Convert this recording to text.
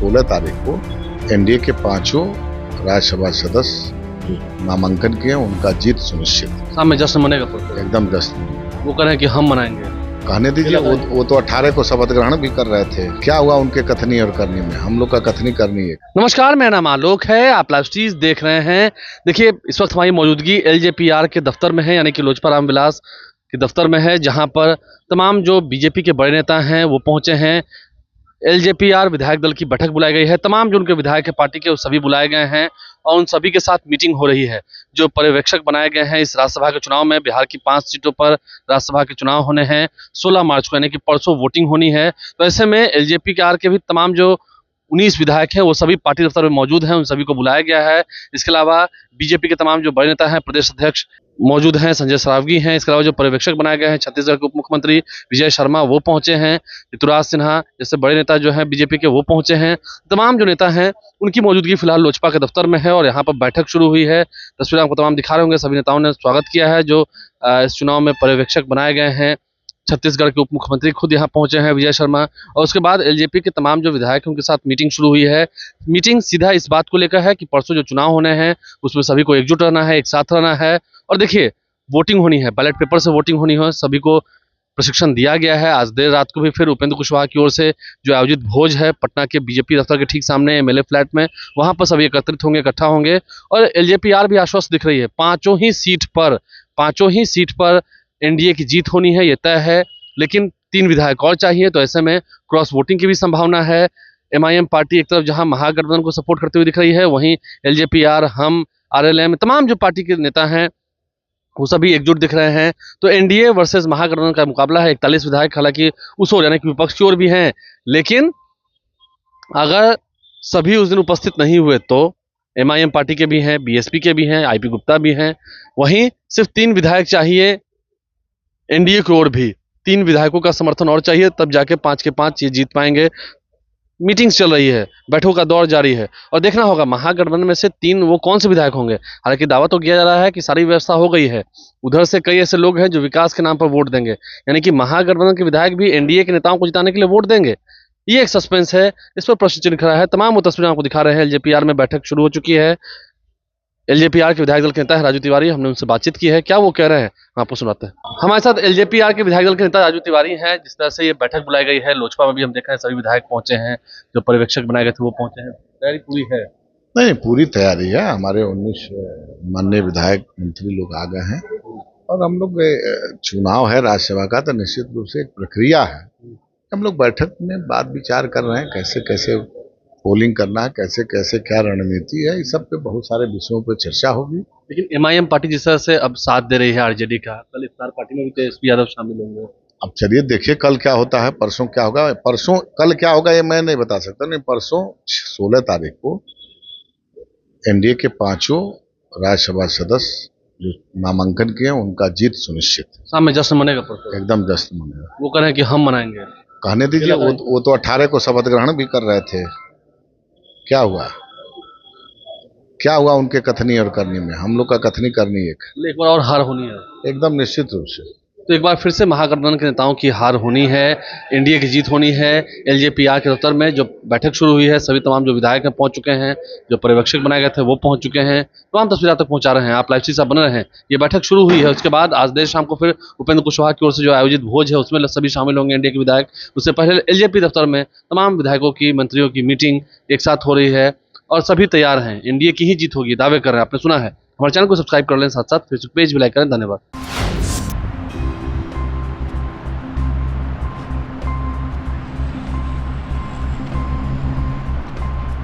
16 तारीख को एनडीए के 5 राज्यसभा सदस्य जो नामांकन किए उनका जीत सुनिश्चित। शाम में जश्न मनेगा पड़ता है। एकदम जश्न। वो कह रहे हैं कि हम मनाएंगे। कहने दीजिए, वो तो 18 को शपथ ग्रहण भी कर रहे थे। क्या हुआ उनके कथनी और करनी में? हम लोग का कथनी करनी है। नमस्कार, मेरा नाम आलोक है, आप लाइव स्ट्रीज देख रहे हैं। देखिए, इस वक्त हमारी मौजूदगी एलजेपीआर के दफ्तर में है, यानी कि लोजपा रामविलास के दफ्तर में है, जहां पर तमाम जो बीजेपी के बड़े नेता हैं वो पहुंचे हैं। एलजेपीआर विधायक दल की बैठक बुलाई गई है, तमाम जो उनके विधायक है पार्टी के वो सभी बुलाए गए हैं और उन सभी के साथ मीटिंग हो रही है। जो पर्यवेक्षक बनाए गए हैं इस राज्यसभा के चुनाव में, बिहार की 5 सीटों पर राज्यसभा के चुनाव होने हैं 16 मार्च को, यानी कि परसों वोटिंग होनी है। तो ऐसे में एलजेपीआर के भी तमाम जो 19 विधायक हैं वो सभी पार्टी दफ्तर में मौजूद हैं, उन सभी को बुलाया गया है। इसके अलावा बीजेपी के तमाम जो बड़े नेता हैं, प्रदेश अध्यक्ष मौजूद हैं, संजय सरावगी हैं। इसके अलावा जो पर्यवेक्षक बनाए गए हैं छत्तीसगढ़ के उप मुख्यमंत्री विजय शर्मा वो पहुंचे हैं, ऋतुराज सिन्हा जैसे बड़े नेता जो हैं बीजेपी के वो पहुंचे हैं। तमाम जो नेता हैं उनकी मौजूदगी फिलहाल लोजपा के दफ्तर में है और यहाँ पर बैठक शुरू हुई है। तस्वीरें आपको तमाम दिखा रहे होंगे। सभी नेताओं ने स्वागत किया है जो इस चुनाव में पर्यवेक्षक बनाए गए हैं। छत्तीसगढ़ के उप मुख्यमंत्री खुद यहाँ पहुंचे हैं, विजय शर्मा। और उसके बाद एलजेपी के तमाम जो विधायक हैं उनके साथ मीटिंग शुरू हुई है। मीटिंग सीधा इस बात को लेकर है कि परसों जो चुनाव होने हैं उसमें सभी को एकजुट रहना है, एक साथ रहना है। और देखिए, वोटिंग होनी है, बैलेट पेपर से वोटिंग होनी है। सभी को प्रशिक्षण दिया गया है। आज देर रात को भी फिर उपेंद्र कुशवाहा की ओर से जो आयोजित भोज है पटना के बीजेपी दफ्तर के ठीक सामने एमएलए फ्लैट में, वहां पर सभी एकत्रित होंगे, इकट्ठा होंगे। और एलजेपीआर भी आश्वस्त दिख रही है, पांचों ही सीट पर एनडीए की जीत होनी है, ये तय है। लेकिन 3 विधायक और चाहिए, तो ऐसे में क्रॉस वोटिंग की भी संभावना है। एमआईएम पार्टी एक तरफ जहां महागठबंधन को सपोर्ट करते हुए दिख रही है, वहीं एलजेपीआर, हम, आरएलएम, तमाम जो पार्टी के नेता हैं वो सभी एकजुट दिख रहे हैं। तो एनडीए वर्सेस महागठबंधन का मुकाबला है। 41 विधायक हालांकि उस ओर यानी कि विपक्ष की ओर भी हैं, लेकिन अगर सभी उस दिन उपस्थित नहीं हुए तो एमआईएम पार्टी के भी हैं, बीएसपी के भी हैं, आईपी गुप्ता भी हैं। वहीं सिर्फ 3 विधायक चाहिए एनडीए की ओर भी, 3 विधायकों का समर्थन और चाहिए, तब जाके 5 के 5 ये जीत पाएंगे। मीटिंग्स चल रही है, बैठकों का दौर जारी है और देखना होगा महागठबंधन में से 3 वो कौन से विधायक होंगे। हालांकि दावा तो किया जा रहा है कि सारी व्यवस्था हो गई है। उधर से कई ऐसे लोग हैं जो विकास के नाम पर वोट देंगे, यानी कि महागठबंधन के विधायक भी एनडीए के नेताओं को जिताने के लिए वोट देंगे। ये एक सस्पेंस है, इस पर प्रश्न चिन्ह खड़ा है। तमाम वो तस्वीरें आपको दिखा रहे हैं। एलजेपीआर में बैठक शुरू हो चुकी है। एलजेपीआर के विधायक दल के नेता है राजू तिवारी, हमने उनसे बातचीत की है, क्या वो कह रहे हैं हम आपको सुनाते हैं। हमारे साथ एलजेपीआर के विधायक दल के नेता राजू तिवारी हैं। जिस तरह से ये बैठक बुलाई गई है, लोजपा में भी हम देखा है सभी विधायक पहुंचे हैं, जो पर्यवेक्षक बनाए गए थे वो पहुंचे हैं। तैयारी पूरी है? नहीं, पूरी तैयारी है। हमारे 19 माननीय विधायक मंत्री लोग आ गए हैं और हम लोग चुनाव है राज्यसभा का, तो निश्चित रूप से एक प्रक्रिया है। हम लोग बैठक में बात विचार कर रहे हैं कैसे कैसे पोलिंग करना है, कैसे कैसे क्या रणनीति है, इस सब पे बहुत सारे विषयों पर चर्चा होगी। लेकिन एमआईएम पार्टी जिस तरह से अब साथ दे रही है आरजेडी का, कल इफ्तार पार्टी में भी तेजस्वी यादव शामिल होंगे। अब चलिए देखिए कल क्या होता है, परसों क्या होगा। परसों कल क्या होगा ये मैं नहीं बता सकता। नहीं, परसों 16 तारीख को एनडीए के 5 राज्यसभा सदस्य जो नामांकन किए उनका जीत सुनिश्चित। शाम में जश्न मनेगा परसों? एकदम जश्न मनेगा। वो कह रहे हैं कि हम मनाएंगे। कहने दीजिए, वो तो 18 को शपथ ग्रहण भी कर रहे थे। क्या हुआ उनके कथनी और करनी में? हम लोग का कथनी करनी एक बार और हार होनी है। एकदम निश्चित रूप से। तो एक बार फिर से महागठबंधन के नेताओं की हार होनी है, एनडीए की जीत होनी है। एलजेपीआर के दफ्तर में जो बैठक शुरू हुई है, सभी तमाम जो विधायक हैं पहुंच चुके हैं, जो पर्यवेक्षक बनाए गए थे वो पहुंच चुके हैं। तमाम तस्वीरें तक पहुंचा रहे हैं, आप लाइव से बने रहे हैं। ये बैठक शुरू हुई है, उसके बाद आज देर शाम को फिर उपेंद्र कुशवाहा की ओर से जो आयोजित भोज है उसमें सभी शामिल होंगे एनडीए के विधायक। उससे पहले एलजेपी दफ्तर में तमाम विधायकों की, मंत्रियों की मीटिंग एक साथ हो रही है और सभी तैयार हैं। एनडीए की ही जीत होगी, दावे कर रहे हैं, आपने सुना है। हमारे चैनल को सब्सक्राइब कर लें, साथ साथ फेसबुक पेज भी लाइक करें। धन्यवाद।